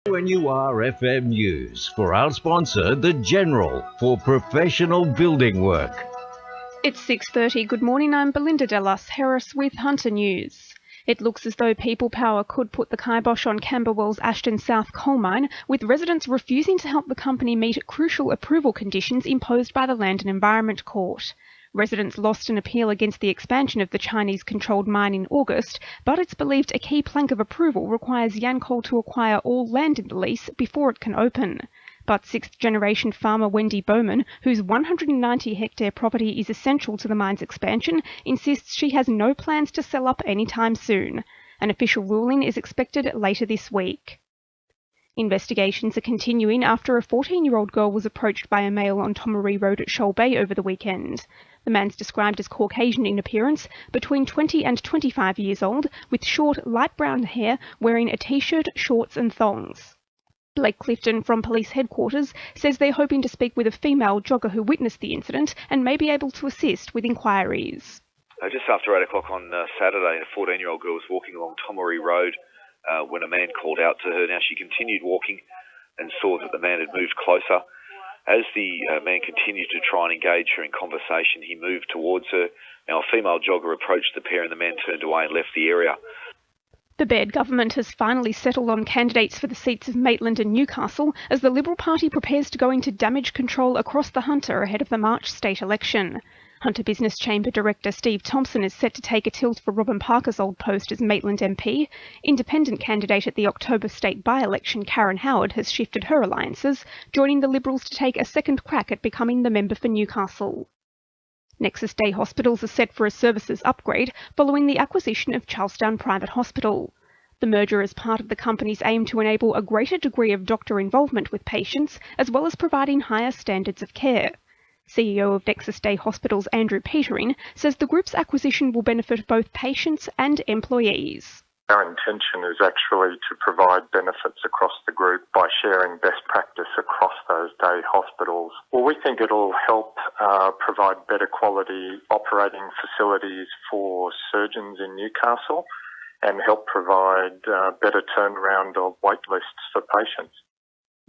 WNUR-FM News for our sponsor, The General, for professional building work. It's 6:30. Good morning, I'm Belinda De Lasheras with Hunter News. It looks as though People Power could put the kibosh on Camberwell's Ashton South coal mine, with residents refusing to help the company meet crucial approval conditions imposed by the Land and Environment Court. Residents lost an appeal against the expansion of the Chinese-controlled mine in August, but it's believed a key plank of approval requires Yancoal to acquire all land in the lease before it can open. But sixth-generation farmer Wendy Bowman, whose 190-hectare property is essential to the mine's expansion, insists she has no plans to sell up anytime soon. An official ruling is expected later this week. Investigations are continuing after a 14-year-old girl was approached by a male on Tomaree Road at Shoal Bay over the weekend. The man's described as Caucasian in appearance, between 20 and 25 years old, with short, light brown hair, wearing a t-shirt, shorts and thongs. Blake Clifton from police headquarters says they're hoping to speak with a female jogger who witnessed the incident and may be able to assist with inquiries. Just after 8 o'clock on Saturday, a 14-year-old girl was walking along Tomaree Road when a man called out to her. Now, she continued walking and saw that the man had moved closer. As the man continued to try and engage her in conversation, he moved towards her. Now, a female jogger approached the pair and the man turned away and left the area. The Baird government has finally settled on candidates for the seats of Maitland and Newcastle as the Liberal Party prepares to go into damage control across the Hunter ahead of the March state election. Hunter Business Chamber Director Steve Thompson is set to take a tilt for Robin Parker's old post as Maitland MP. Independent candidate at the October state by-election Karen Howard has shifted her alliances, joining the Liberals to take a second crack at becoming the member for Newcastle. Nexus Day Hospitals are set for a services upgrade following the acquisition of Charlestown Private Hospital. The merger is part of the company's aim to enable a greater degree of doctor involvement with patients, as well as providing higher standards of care. CEO of Nexus Day Hospitals Andrew Petering says the group's acquisition will benefit both patients and employees. Our intention is actually to provide benefits across the group by sharing best practice across those day hospitals. Well, we think it'll help provide better quality operating facilities for surgeons in Newcastle and help provide better turnaround of wait lists for patients.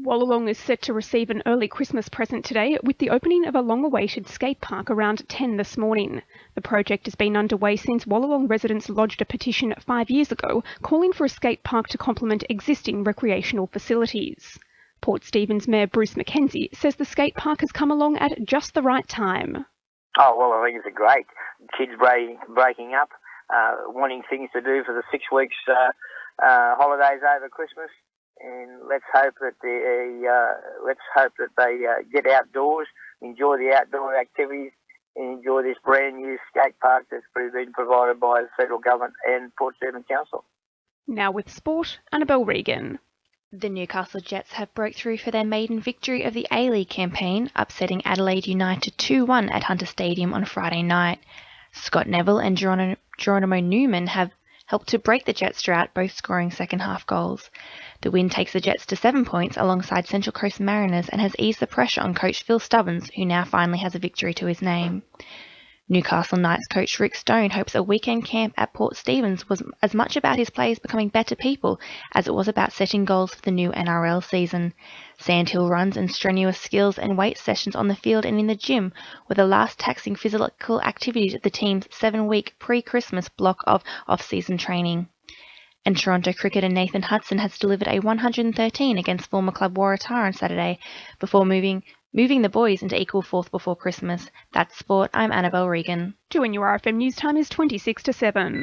Wallalong is set to receive an early Christmas present today with the opening of a long-awaited skate park around 10 this morning. The project has been underway since Wallalong residents lodged a petition 5 years ago calling for a skate park to complement existing recreational facilities. Port Stephens Mayor Bruce McKenzie says the skate park has come along at just the right time. Oh, well, I think it's great. Kids breaking up, wanting things to do for the 6 weeks holidays over Christmas. And let's hope that they get outdoors, enjoy the outdoor activities, and enjoy this brand new skate park that's been provided by the federal government and Port Stephens Council. Now with sport, Annabelle Regan. The Newcastle Jets have broke through for their maiden victory of the A-League campaign, upsetting Adelaide United 2-1 at Hunter Stadium on Friday night. Scott Neville and Geronimo Newman have helped to break the Jets' drought, both scoring second-half goals. The win takes the Jets to 7 points alongside Central Coast Mariners and has eased the pressure on coach Phil Stubbins, who now finally has a victory to his name. Newcastle Knights coach Rick Stone hopes a weekend camp at Port Stephens was as much about his players becoming better people as it was about setting goals for the new NRL season. Sandhill runs and strenuous skills and weight sessions on the field and in the gym were the last taxing physical activities of the team's 7-week pre-Christmas block of off-season training. And Toronto cricketer Nathan Hudson has delivered a 113 against former club Waratah on Saturday before moving the boys into equal fourth before Christmas. That's sport. I'm Annabelle Regan. WNUR-FM News Time is 26 to 7.